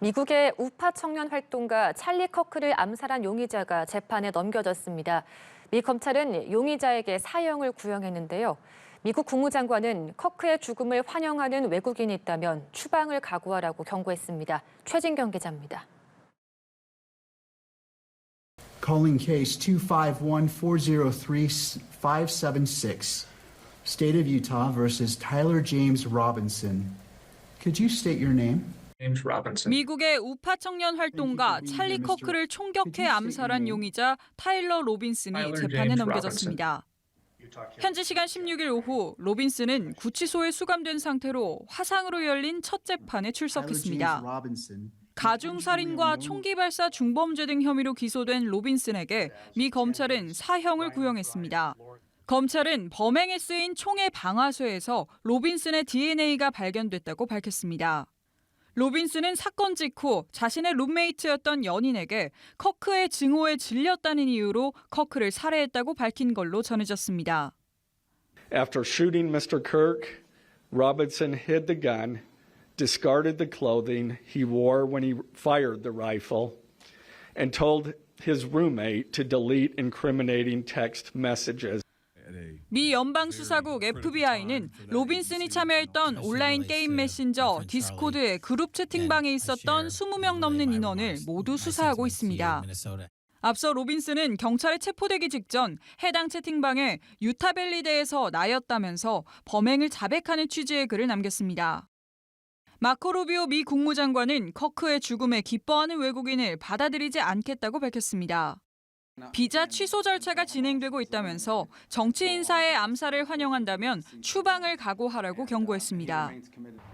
미국의 우파 청년 활동가 찰리 커크를 암살한 용의자가 재판에 넘겨졌습니다. 미 검찰은 용의자에게 사형을 구형했는데요. 미국 국무장관은 커크의 죽음을 환영하는 외국인이 있다면 추방을 각오하라고 경고했습니다. 최진경 기자입니다. Calling case 251-403-576, State of Utah versus Tyler James Robinson. Could you state your name? 미국의 우파 청년 활동가 찰리 커크를 총격해 암살한 용의자 타일러 로빈슨이 재판에 넘겨졌습니다. 현지 시간 16일 오후 로빈슨은 구치소에 수감된 상태로 화상으로 열린 첫 재판에 출석했습니다. 가중살인과 총기 발사 중범죄 등 혐의로 기소된 로빈슨에게 미 검찰은 사형을 구형했습니다. 검찰은 범행에 쓰인 총의 방아쇠에서 로빈슨의 DNA가 발견됐다고 밝혔습니다. 로빈슨은 사건 직후 자신의 룸메이트였던 연인에게 커크의 증오에 질렸다는 이유로 커크를 살해했다고 밝힌 걸로 전해졌습니다. After shooting Mr. Kirk, Robinson hid the gun, discarded the clothing he wore when he fired the rifle, and told his roommate to delete incriminating text messages. 미 연방수사국 FBI는 로빈슨이 참여했던 온라인 게임 메신저 디스코드의 그룹 채팅방에 있었던 20명 넘는 인원을 모두 수사하고 있습니다. 앞서 로빈슨은 경찰에 체포되기 직전 해당 채팅방에 유타밸리대에서 나였다면서 범행을 자백하는 취지의 글을 남겼습니다. 마코 루비오 미 국무장관은 커크의 죽음에 기뻐하는 외국인을 받아들이지 않겠다고 밝혔습니다. 비자 취소 절차가 진행되고 있다면서 정치 인사의 암살을 환영한다면 추방을 각오하라고 경고했습니다.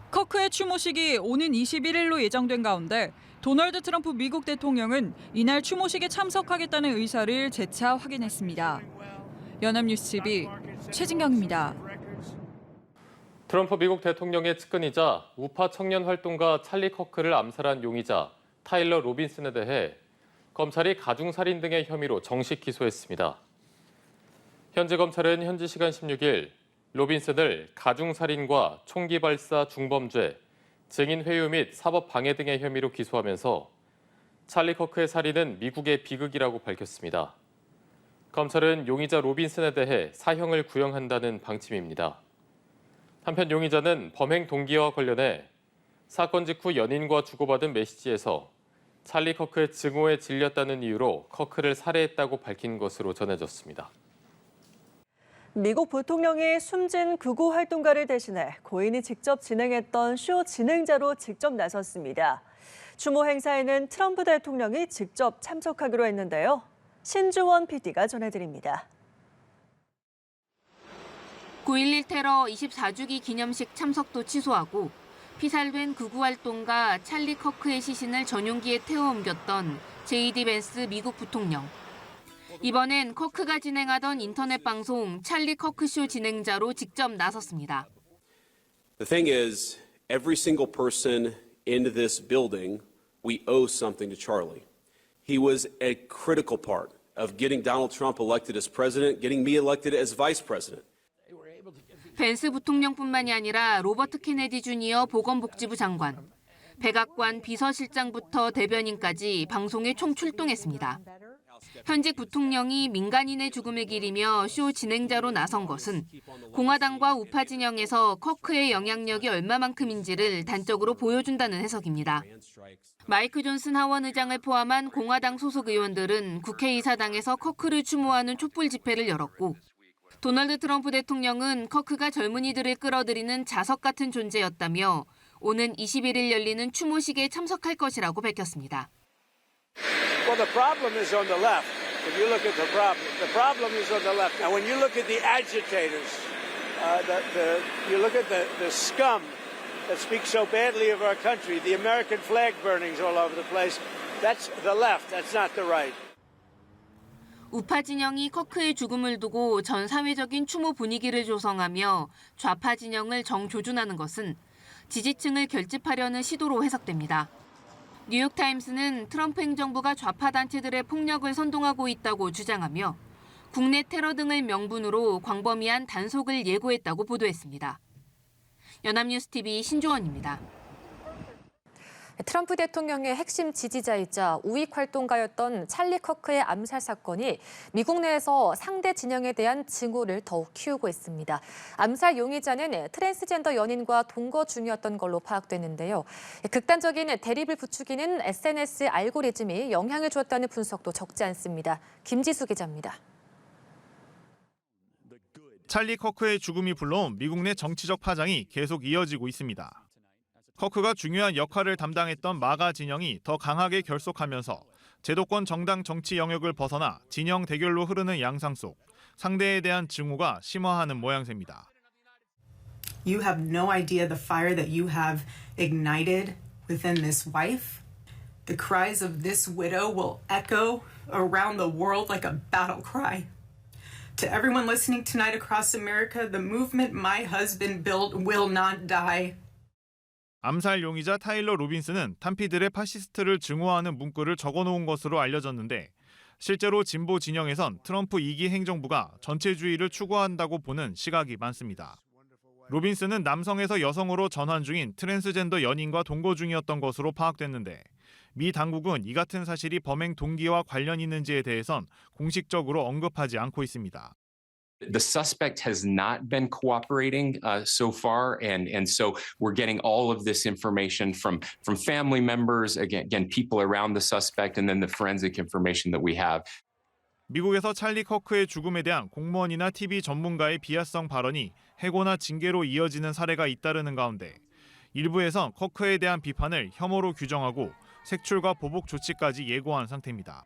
커크의 추모식이 오는 21일로 예정된 가운데 도널드 트럼프 미국 대통령은 이날 추모식에 참석하겠다는 의사를 재차 확인했습니다. 연합뉴스 TV 최진경입니다. 트럼프 미국 대통령의 측근이자 우파 청년 활동가 찰리 커크를 암살한 용의자 타일러 로빈슨에 대해 검찰이 가중살인 등의 혐의로 정식 기소했습니다. 현재 검찰은 현지 시간 16일 로빈슨을 가중살인과 총기 발사 중범죄, 증인 회유 및 사법 방해 등의 혐의로 기소하면서 찰리 커크의 살인은 미국의 비극이라고 밝혔습니다. 검찰은 용의자 로빈슨에 대해 사형을 구형한다는 방침입니다. 한편 용의자는 범행 동기와 관련해 사건 직후 연인과 주고받은 메시지에서 찰리 커크의 증오에 질렸다는 이유로 커크를 살해했다고 밝힌 것으로 전해졌습니다. 미국 부통령이 숨진 극우 활동가를 대신해 고인이 직접 진행했던 쇼 진행자로 직접 나섰습니다. 추모 행사에는 트럼프 대통령이 직접 참석하기로 했는데요. 신주원 PD가 전해드립니다. 9.11 테러 24주기 기념식 참석도 취소하고 피살된 극우 활동가 찰리 커크의 시신을 전용기에 태워 옮겼던 제이디 벤스 미국 부통령. 이번엔 커크가 진행하던 인터넷 방송 찰리 커크 쇼 진행자로 직접 나섰습니다. The thing is, every single person in this building, we owe something to Charlie. He was a critical part of getting Donald Trump elected as president, getting me elected as vice president. 벤스 부통령뿐만이 아니라 로버트 케네디 주니어 보건복지부 장관, 백악관 비서실장부터 대변인까지 방송에 총출동했습니다. 현직 부통령이 민간인의 죽음을 기리며 쇼 진행자로 나선 것은 공화당과 우파 진영에서 커크의 영향력이 얼마만큼인지를 단적으로 보여준다는 해석입니다. 마이크 존슨 하원 의장을 포함한 공화당 소속 의원들은 국회의사당에서 커크를 추모하는 촛불 집회를 열었고 도널드 트럼프 대통령은 커크가 젊은이들을 끌어들이는 자석 같은 존재였다며 오는 21일 열리는 추모식에 참석할 것이라고 밝혔습니다. Well, the problem is on the left. If you look at the problem is on the left. Now, when you look at the agitators, you look at the scum that speaks so badly of our country, the American flag burnings all over the place, that's the left, that's not the right. 우파 진영이 커크의 죽음을 두고 전 사회적인 추모 분위기를 조성하며 좌파 진영을 정조준하는 것은 지지층을 결집하려는 시도로 해석됩니다. 뉴욕타임스는 트럼프 행정부가 좌파 단체들의 폭력을 선동하고 있다고 주장하며 국내 테러 등을 명분으로 광범위한 단속을 예고했다고 보도했습니다. 연합뉴스 TV 신주원입니다. 트럼프 대통령의 핵심 지지자이자 우익 활동가였던 찰리 커크의 암살 사건이 미국 내에서 상대 진영에 대한 증오를 더욱 키우고 있습니다. 암살 용의자는 트랜스젠더 연인과 동거 중이었던 걸로 파악됐는데요. 극단적인 대립을 부추기는 SNS 알고리즘이 영향을 주었다는 분석도 적지 않습니다. 김지수 기자입니다. 찰리 커크의 죽음이 불러온 미국 내 정치적 파장이 계속 이어지고 있습니다. 커크가 중요한 역할을 담당했던 마가 진영이 더 강하게 결속하면서 제도권 정당 정치 영역을 벗어나 진영 대결로 흐르는 양상 속 상대에 대한 증오가 심화하는 모양새입니다. You have no idea the fire that you have ignited within this wife. The cries of this widow will echo around the world like a battle cry. To everyone listening tonight across America, the movement my husband built will not die. 암살 용의자 타일러 로빈슨은 탄피들의 파시스트를 증오하는 문구를 적어놓은 것으로 알려졌는데 실제로 진보 진영에선 트럼프 2기 행정부가 전체주의를 추구한다고 보는 시각이 많습니다. 로빈슨은 남성에서 여성으로 전환 중인 트랜스젠더 연인과 동거 중이었던 것으로 파악됐는데 미 당국은 이 같은 사실이 범행 동기와 관련 있는지에 대해선 공식적으로 언급하지 않고 있습니다. The suspect has not been cooperating so far, and so we're getting all of this information from family members, again people around the suspect, and then the forensic information that we have. 미국에서 찰리 커크의 죽음에 대한 공무원이나 TV 전문가의 비하성 발언이 해고나 징계로 이어지는 사례가 잇따르는 가운데 일부에선 커크에 대한 비판을 혐오로 규정하고 색출과 보복 조치까지 예고한 상태입니다.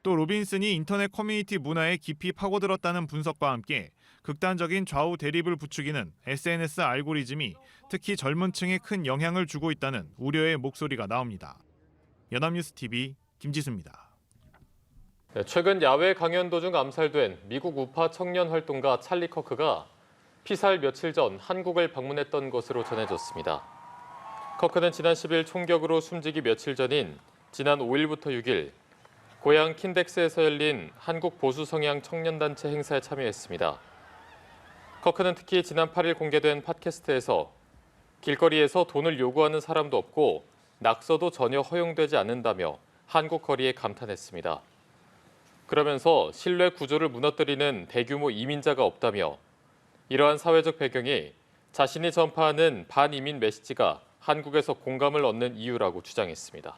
또 로빈슨이 인터넷 커뮤니티 문화에 깊이 파고들었다는 분석과 함께 극단적인 좌우 대립을 부추기는 SNS 알고리즘이 특히 젊은 층에 큰 영향을 주고 있다는 우려의 목소리가 나옵니다. 연합뉴스 TV 김지수입니다. 최근 야외 강연 도중 암살된 미국 우파 청년 활동가 찰리 커크가 피살 며칠 전 한국을 방문했던 것으로 전해졌습니다. 커크는 지난 10일 총격으로 숨지기 며칠 전인 지난 5일부터 6일 고향 킨덱스에서 열린 한국 보수 성향 청년단체 행사에 참여했습니다. 커크는 특히 지난 8일 공개된 팟캐스트에서 길거리에서 돈을 요구하는 사람도 없고 낙서도 전혀 허용되지 않는다며 한국 거리에 감탄했습니다. 그러면서 신뢰 구조를 무너뜨리는 대규모 이민자가 없다며 이러한 사회적 배경이 자신이 전파하는 반이민 메시지가 한국에서 공감을 얻는 이유라고 주장했습니다.